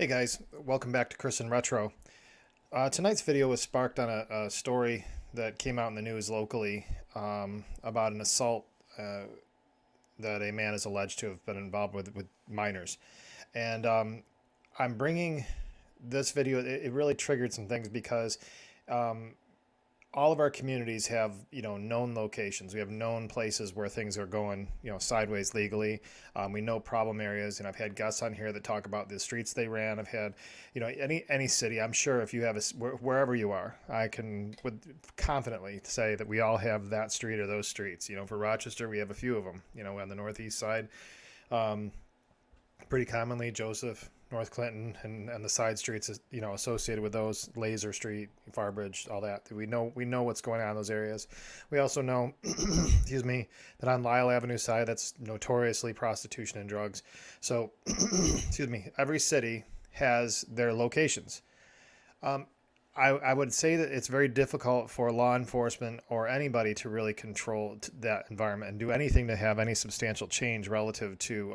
Hey guys, welcome back to Chris in Retro. Tonight's video was sparked on a story that came out in the news locally about an assault that a man is alleged to have been involved with minors. And I'm bringing this video, it really triggered some things because um, all of our communities have, known locations. We have known places where things are going, sideways legally. We know problem areas, and I've had guests on here that talk about the streets they ran. I've had, any city. I'm sure if you have wherever you are, I can with confidently say that we all have that street or those streets. For Rochester, we have a few of them. On the northeast side, um, pretty commonly Joseph, North Clinton, and the side streets, associated with those, Laser Street, Farbridge, all that. We know what's going on in those areas. We also know, excuse me, that on Lyle Avenue side, that's notoriously prostitution and drugs. So, excuse me, every city has their locations. Um, I would say that it's very difficult for law enforcement or anybody to really control that environment and do anything to have any substantial change relative to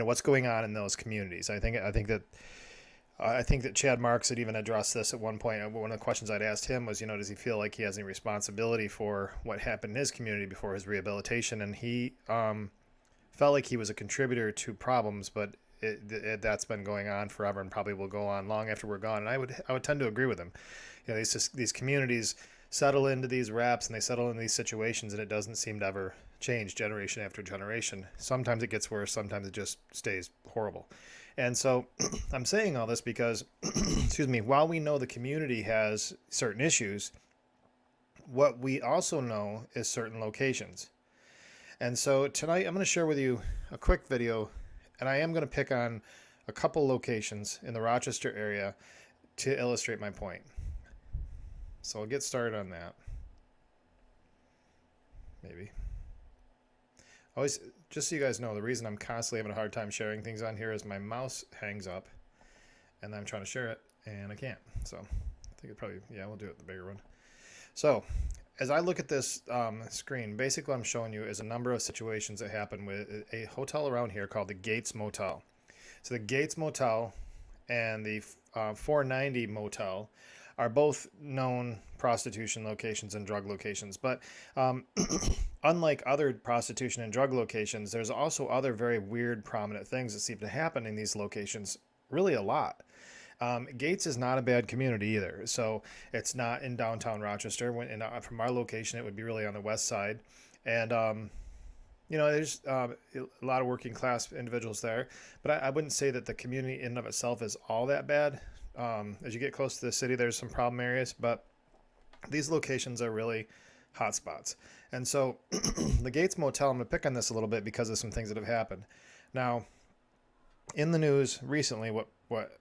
what's going on in those communities. I think that Chad Marks had even addressed this at one point. One of the questions I'd asked him was, does he feel like he has any responsibility for what happened in his community before his rehabilitation? And he felt like he was a contributor to problems, but that's been going on forever and probably will go on long after we're gone. And I would tend to agree with him. These communities settle into these raps and they settle into these situations, and it doesn't seem to ever change generation after generation. Sometimes it gets worse, sometimes it just stays horrible. And so I'm saying all this because, excuse me, while we know the community has certain issues, what we also know is certain locations. And so tonight I'm going to share with you a quick video, and I am going to pick on a couple locations in the Rochester area to illustrate my point. So I'll get started on that. Maybe. Always, just so you guys know, the reason I'm constantly having a hard time sharing things on here is my mouse hangs up, and I'm trying to share it, and I can't. So I think we'll do it the bigger one. So as I look at this screen, basically what I'm showing you is a number of situations that happen with a hotel around here called the Gates Motel. So the Gates Motel and the 490 Motel are both known prostitution locations and drug locations. But unlike other prostitution and drug locations, there's also other very weird, prominent things that seem to happen in these locations really a lot. Gates is not a bad community either. So it's not in downtown Rochester. From our location, it would be really on the west side. And there's a lot of working class individuals there, but I wouldn't say that the community in and of itself is all that bad. As you get close to the city, there's some problem areas, but these locations are really hot spots. And so the Gates Motel, I'm going to pick on this a little bit because of some things that have happened. Now, in the news recently, what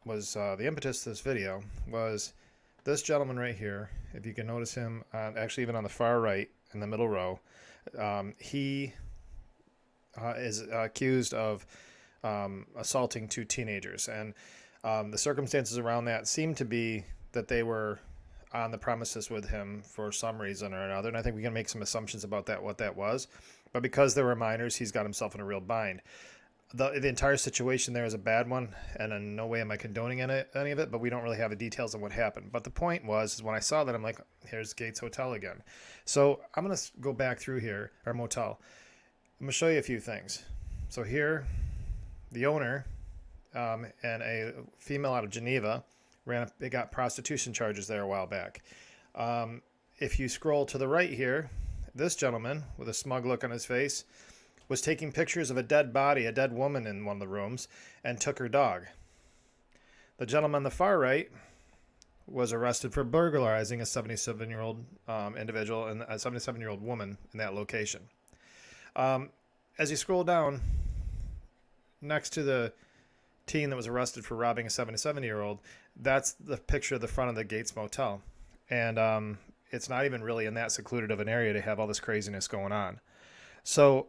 was the impetus to this video was this gentleman right here. If you can notice him, actually even on the far right in the middle row, he is accused of assaulting two teenagers. And the circumstances around that seem to be that they were on the premises with him for some reason or another. And I think we can make some assumptions about what that was. But because they were minors, he's got himself in a real bind. The entire situation there is a bad one, and in no way am I condoning any of it, but we don't really have the details on what happened. But the point was, when I saw that, I'm like, here's Gates Hotel again. So I'm going to go back through here, our motel. I'm going to show you a few things. So here, the owner and a female out of Geneva they got prostitution charges there a while back. If you scroll to the right here, this gentleman with a smug look on his face was taking pictures of a dead body, a dead woman in one of the rooms, and took her dog. The gentleman on the far right was arrested for burglarizing a 77-year-old individual and a 77-year-old woman in that location. As you scroll down, next to the teen that was arrested for robbing a 77-year-old, that's the picture of the front of the Gates Motel. And it's not even really in that secluded of an area to have all this craziness going on. So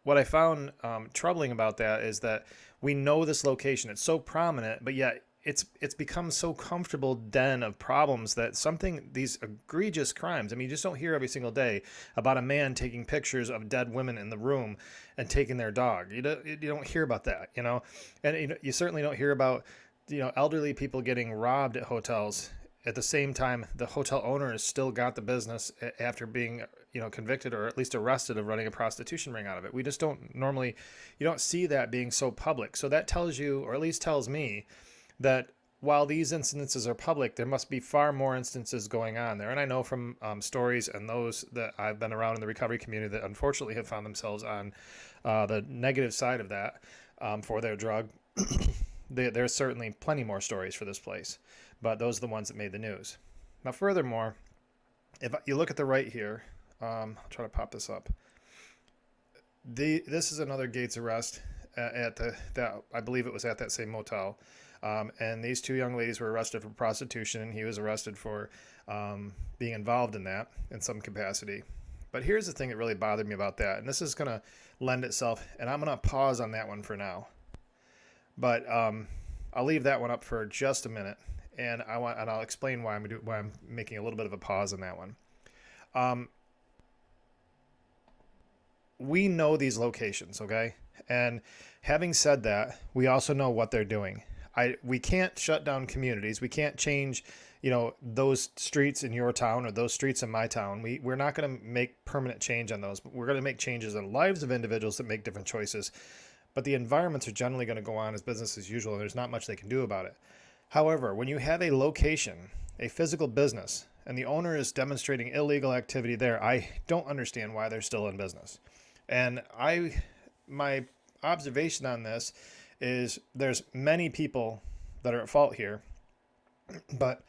what I found troubling about that is that we know this location. It's so prominent, but yet it's become so comfortable den of problems that these egregious crimes. I mean, you just don't hear every single day about a man taking pictures of dead women in the room and taking their dog. You don't hear about that, and you certainly don't hear about elderly people getting robbed at hotels. At the same time, the hotel owner has still got the business after being convicted or at least arrested of running a prostitution ring out of it. We just don't normally, you don't see that being so public. So that tells you, or at least tells me, that while these incidences are public, there must be far more instances going on there. And I know from stories and those that I've been around in the recovery community that unfortunately have found themselves on the negative side of that for their drug. There's certainly plenty more stories for this place, but those are the ones that made the news. Now, furthermore, if you look at the right here, I'll try to pop this up. This is another Gates arrest that I believe it was at that same motel. And these two young ladies were arrested for prostitution, and he was arrested for being involved in that in some capacity. But here's the thing that really bothered me about that, and this is going to lend itself, and I'm going to pause on that one for now. But I'll leave that one up for just a minute, and I'll explain why I'm making a little bit of a pause on that one. We know these locations, okay? And having said that, we also know what they're doing. We can't shut down communities. We can't change, those streets in your town or those streets in my town. We're not going to make permanent change on those. But we're going to make changes in the lives of individuals that make different choices. But the environments are generally going to go on as business as usual, and there's not much they can do about it. However, when you have a location, a physical business, and the owner is demonstrating illegal activity there, I don't understand why they're still in business. And my observation on this is there's many people that are at fault here, but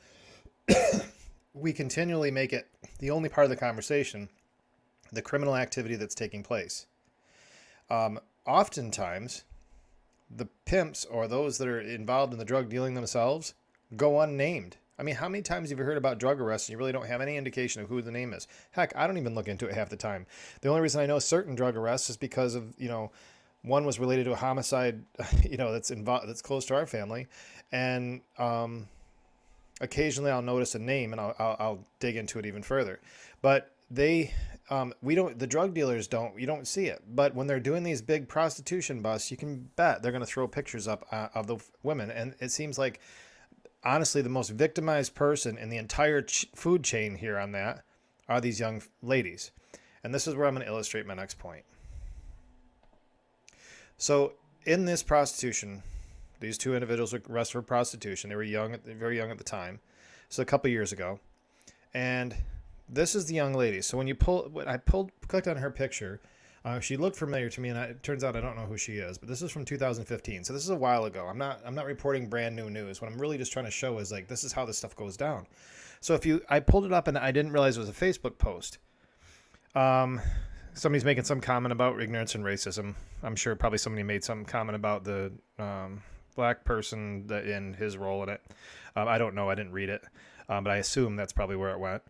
we continually make it the only part of the conversation, the criminal activity that's taking place. Oftentimes, the pimps or those that are involved in the drug dealing themselves go unnamed. I mean, how many times have you heard about drug arrests and you really don't have any indication of who the name is? Heck, I don't even look into it half the time. The only reason I know certain drug arrests is because of, one was related to a homicide, that's close to our family. And occasionally I'll notice a name and I'll dig into it even further. But the drug dealers you don't see it. But when they're doing these big prostitution busts, you can bet they're going to throw pictures up of the women. And it seems like, honestly, the most victimized person in the entire food chain here on that are these young ladies. And this is where I'm going to illustrate my next point. So in this prostitution, these two individuals were arrested for prostitution. They were very young at the time. So a couple years ago. And this is the young lady. So when I clicked on her picture, she looked familiar to me, and it turns out I don't know who she is. But this is from 2015, so this is a while ago. I'm not reporting brand new news. What I'm really just trying to show is this is how this stuff goes down. So I pulled it up, and I didn't realize it was a Facebook post. Somebody's making some comment about ignorance and racism. I'm sure probably somebody made some comment about the black person in his role in it. I don't know. I didn't read it, but I assume that's probably where it went.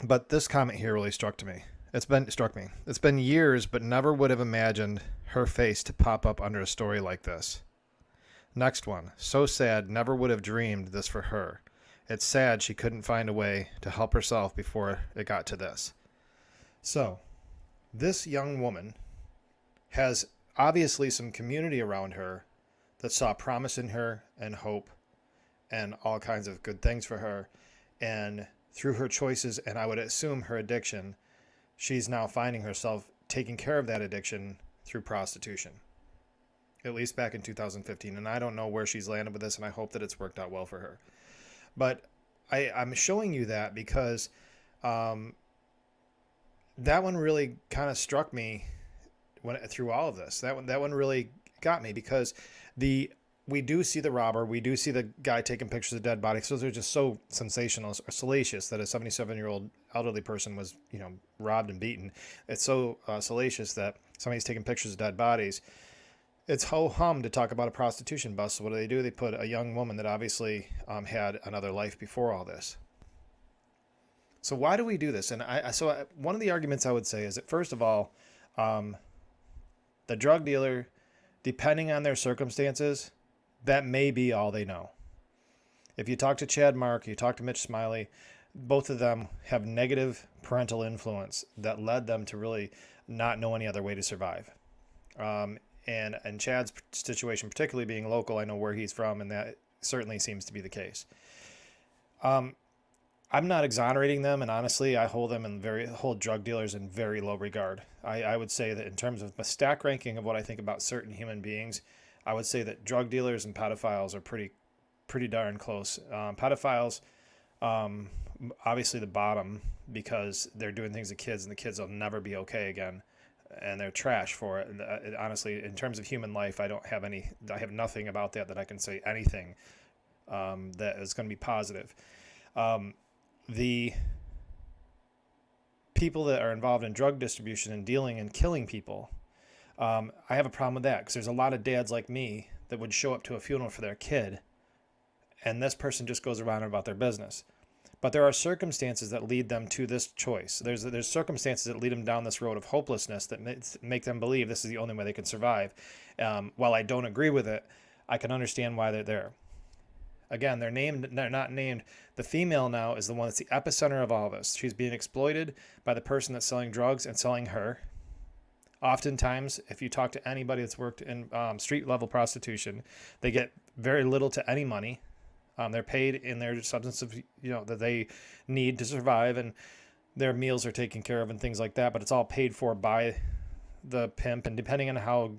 But this comment here really struck me. It's been years, but never would have imagined her face to pop up under a story like this. Next one. So sad, never would have dreamed this for her. It's sad she couldn't find a way to help herself before it got to this. So, this young woman has obviously some community around her that saw promise in her and hope and all kinds of good things for her. And through her choices, and I would assume her addiction, she's now finding herself taking care of that addiction through prostitution. At least back in 2015. And I don't know where she's landed with this, and I hope that it's worked out well for her. But I'm showing you that because that one really kind of struck me through all of this. That one really got me because we do see the robber. We do see the guy taking pictures of dead bodies. Those are just so sensational or salacious that a 77-year-old elderly person was, robbed and beaten. It's so salacious that somebody's taking pictures of dead bodies. It's ho-hum to talk about a prostitution bust. So what do? They put a young woman that obviously had another life before all this. So why do we do this? And one of the arguments I would say is that, first of all, the drug dealer, depending on their circumstances, that may be all they know. If you talk to Chad Mark, you talk to Mitch Smiley, both of them have negative parental influence that led them to really not know any other way to survive. And Chad's situation, particularly being local, I know where he's from, and that certainly seems to be the case. I'm not exonerating them, and honestly, I hold drug dealers in very low regard. I would say that in terms of a stack ranking of what I think about certain human beings, I would say that drug dealers and pedophiles are pretty darn close. Pedophiles, obviously the bottom, because they're doing things to kids, and the kids will never be okay again, and they're trash for it. And honestly, in terms of human life, I have nothing about that I can say anything that is going to be positive. The people that are involved in drug distribution and dealing and killing people, I have a problem with that, because there's a lot of dads like me that would show up to a funeral for their kid, and this person just goes around about their business. But there are circumstances that lead them to this choice. There's circumstances that lead them down this road of hopelessness that make them believe this is the only way they can survive. While I don't agree with it, I can understand why they're there. Again, they're not named. The female now is the one that's the epicenter of all this. She's being exploited by the person that's selling drugs and selling her. Oftentimes, if you talk to anybody that's worked in street level prostitution, they get very little to any money. They're paid in their substance of, that they need to survive, and their meals are taken care of and things like that. But it's all paid for by the pimp, and depending on how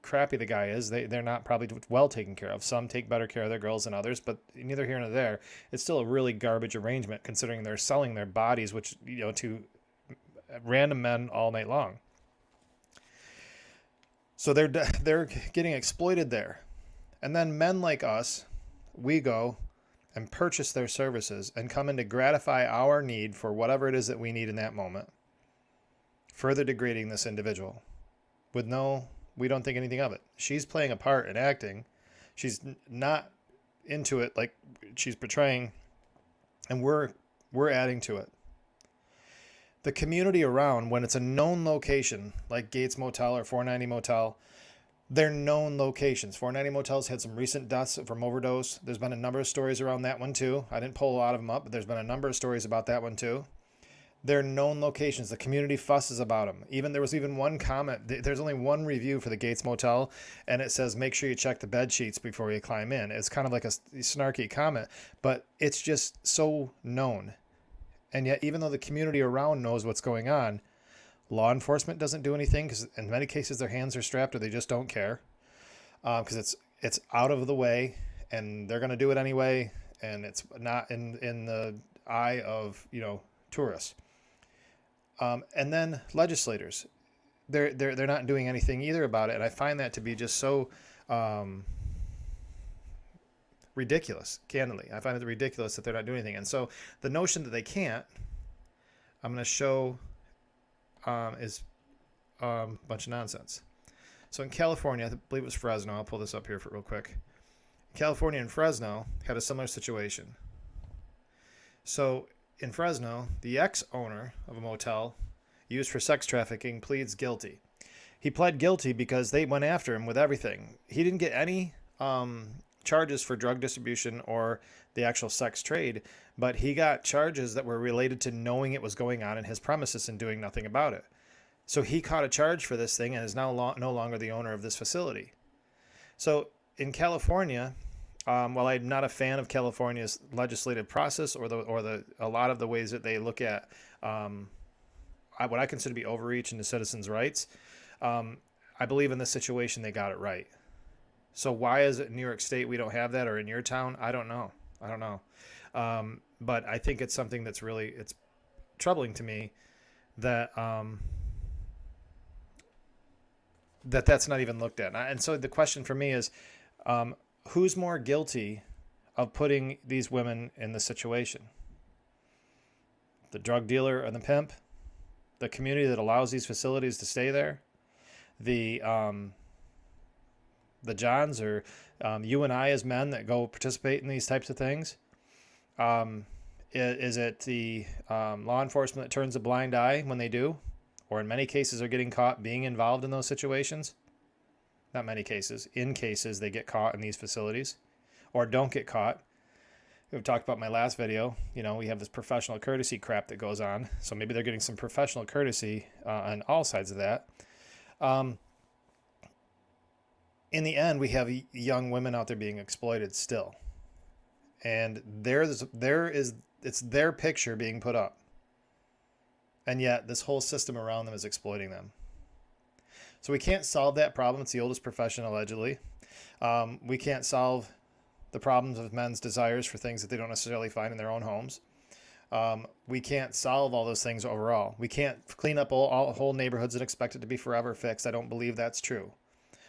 crappy the guy is, they're not probably well taken care of. Some take better care of their girls than others, but neither here nor there. It's still a really garbage arrangement, considering they're selling their bodies, which to random men all night long. So they're getting exploited there, and then men like us, we go and purchase their services and come in to gratify our need for whatever it is that we need in that moment, further degrading this individual we don't think anything of it. She's playing a part and acting. She's not into it like she's portraying, and we're adding to it. The community around, when it's a known location, like Gates Motel or 490 Motel, they're known locations. 490 Motel's had some recent deaths from overdose. There's been a number of stories around that one too. I didn't pull a lot of them up, but there's been a number of stories about that one too. They're known locations. The community fusses about them. There was even one comment. There's only one review for the Gates Motel, and it says, make sure you check the bed sheets before you climb in. It's kind of like a snarky comment, but it's just so known. And yet, even though the community around knows what's going on, law enforcement doesn't do anything, because in many cases their hands are strapped, or they just don't care, because it's out of the way, and they're going to do it anyway, and it's not in the eye of tourists. And then legislators, they're not doing anything either about it, and I find that to be just so ridiculous. Candidly, I find it ridiculous that they're not doing anything. And so the notion that they can't, I'm going to show, is a bunch of nonsense. So in California, I believe it was Fresno. I'll pull this up here real quick. California and Fresno had a similar situation. So in Fresno, the ex-owner of a motel used for sex trafficking pleads guilty. He pled guilty because they went after him with everything. He didn't get any charges for drug distribution or the actual sex trade, but he got charges that were related to knowing it was going on in his premises and doing nothing about it. So he caught a charge for this thing and is now no longer the owner of this facility. So in California, while I'm not a fan of California's legislative process or a lot of the ways that they look at what I consider to be overreach into citizens' rights, I believe in this situation they got it right. So why is it in New York State we don't have that, or in your town? I don't know. But I think it's something that's it's troubling to me that that's not even looked at. And so the question for me is, who's more guilty of putting these women in this situation? The drug dealer and the pimp? The community that allows these facilities to stay there? The Johns, or you and I as men that go participate in these types of things? Is it the law enforcement that turns a blind eye when they do? Or in many cases are getting caught being involved in those situations? not many cases, in cases they get caught in these facilities or don't get caught. We've talked about my last video, we have this professional courtesy crap that goes on. So maybe they're getting some professional courtesy on all sides of that. In the end, we have young women out there being exploited still. And it's their picture being put up. And yet this whole system around them is exploiting them. So we can't solve that problem. It's the oldest profession, allegedly. We can't solve the problems of men's desires for things that they don't necessarily find in their own homes. We can't solve all those things overall. We can't clean up all whole neighborhoods and expect it to be forever fixed. I don't believe that's true.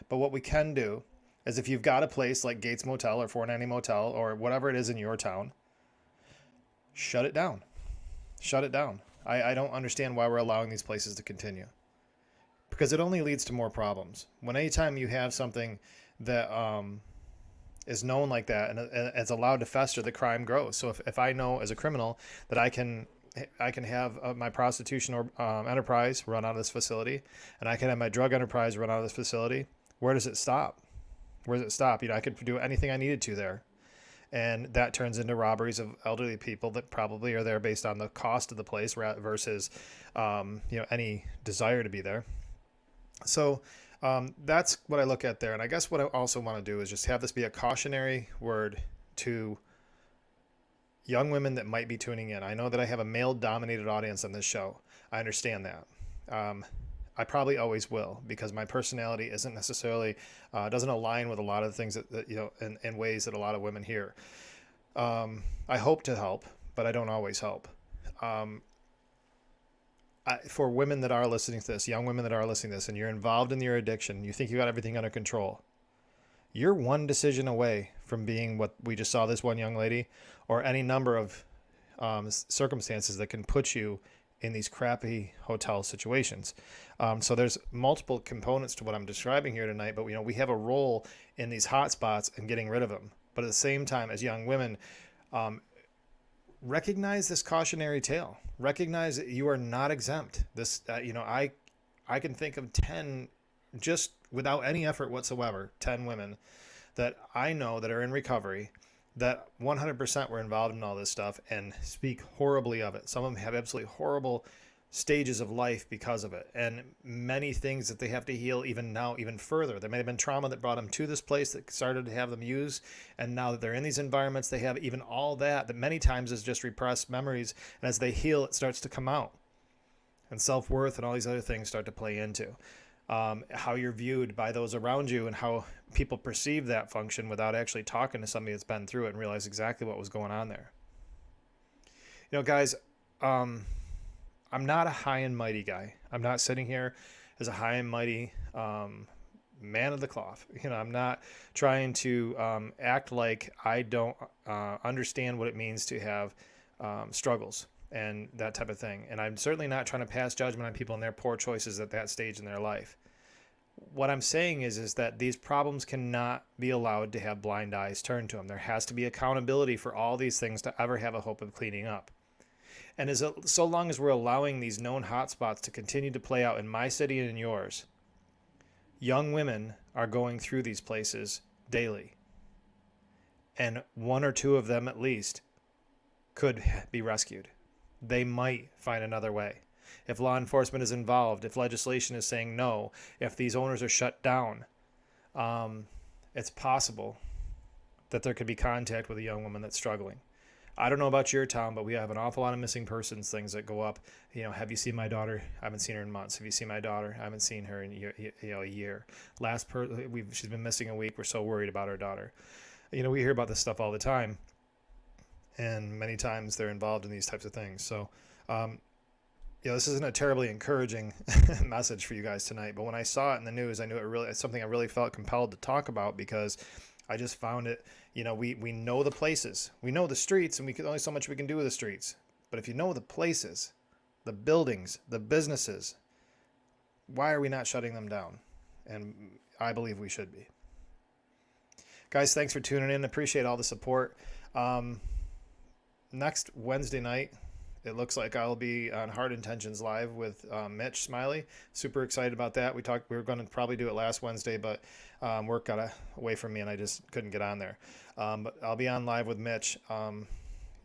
But what we can do is, if you've got a place like Gates Motel or 490 Motel or whatever it is in your town, shut it down. Shut it down. I don't understand why we're allowing these places to continue, because it only leads to more problems. When anytime you have something that is known like that and it's allowed to fester, the crime grows. So if I know as a criminal that I can have my prostitution or enterprise run out of this facility, and I can have my drug enterprise run out of this facility, where does it stop? Where does it stop? I could do anything I needed to there. And that turns into robberies of elderly people that probably are there based on the cost of the place versus, any desire to be there. So that's what I look at there. And I guess what I also want to do is just have this be a cautionary word to young women that might be tuning in. I know that I have a male-dominated audience on this show. I understand that. I probably always will, because my personality isn't necessarily doesn't align with a lot of the things that in ways that a lot of women hear. I hope to help, but I don't always help. For women that are listening to this, young women that are listening to this, and you're involved in your addiction, you think you got everything under control, you're one decision away from being what we just saw this one young lady, or any number of circumstances that can put you in these crappy hotel situations. So there's multiple components to what I'm describing here tonight, but we have a role in these hot spots and getting rid of them. But at the same time, as young women, recognize this cautionary tale. Recognize that you are not exempt. This, I can think of 10, just without any effort whatsoever, 10 women that I know that are in recovery that 100% were involved in all this stuff and speak horribly of it. Some of them have absolutely horrible stages of life because of it, and many things that they have to heal even now, even further. There may have been trauma that brought them to this place that started to have them use, and now that they're in these environments, they have even all that many times is just repressed memories, and as they heal, it starts to come out, and self-worth and all these other things start to play into how you're viewed by those around you, and how people perceive that function without actually talking to somebody that's been through it and realize exactly what was going on there. Guys, I'm not a high and mighty guy. I'm not sitting here as a high and mighty man of the cloth. I'm not trying to act like I don't understand what it means to have struggles and that type of thing. And I'm certainly not trying to pass judgment on people and their poor choices at that stage in their life. What I'm saying is that these problems cannot be allowed to have blind eyes turned to them. There has to be accountability for all these things to ever have a hope of cleaning up. And so long as we're allowing these known hotspots to continue to play out in my city and in yours, young women are going through these places daily. And one or two of them at least could be rescued. They might find another way. If law enforcement is involved, if legislation is saying no, if these owners are shut down, it's possible that there could be contact with a young woman that's struggling. I don't know about your town, but we have an awful lot of missing persons things that go up. Have you seen my daughter? I haven't seen her in months. Have you seen my daughter? I haven't seen her in a year. She's been missing a week. We're so worried about our daughter. We hear about this stuff all the time, and many times they're involved in these types of things. So, this isn't a terribly encouraging message for you guys tonight. But when I saw it in the news, I knew it's something I really felt compelled to talk about, because I just found it. We know the places, we know the streets, and only so much we can do with the streets. But if you know the places, the buildings, the businesses, why are we not shutting them down? And I believe we should be. Guys, thanks for tuning in. Appreciate all the support. Next Wednesday night it looks like I'll be on Hard Intentions Live with Mitch Smiley. Super excited about that. We were going to probably do it last Wednesday, but work got away from me and I just couldn't get on there. But I'll be on live with Mitch,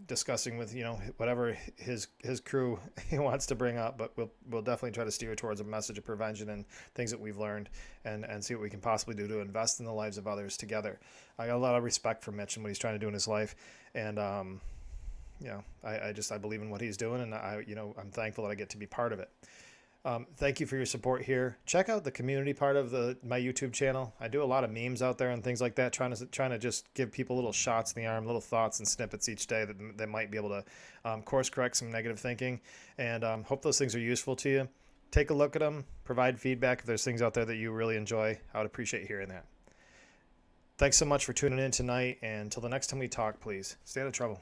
discussing with whatever his crew he wants to bring up, but we'll definitely try to steer towards a message of prevention and things that we've learned, and see what we can possibly do to invest in the lives of others together. I got a lot of respect for Mitch and what he's trying to do in his life, and I believe in what he's doing, and I'm thankful that I get to be part of it. Thank you for your support here. Check out the community part of my YouTube channel. I do a lot of memes out there and things like that, trying to just give people little shots in the arm, little thoughts and snippets each day that might be able to course correct some negative thinking, and hope those things are useful to you. Take a look at them, provide feedback if there's things out there that you really enjoy. I would appreciate hearing that. Thanks so much for tuning in tonight, and until the next time we talk, please stay out of trouble.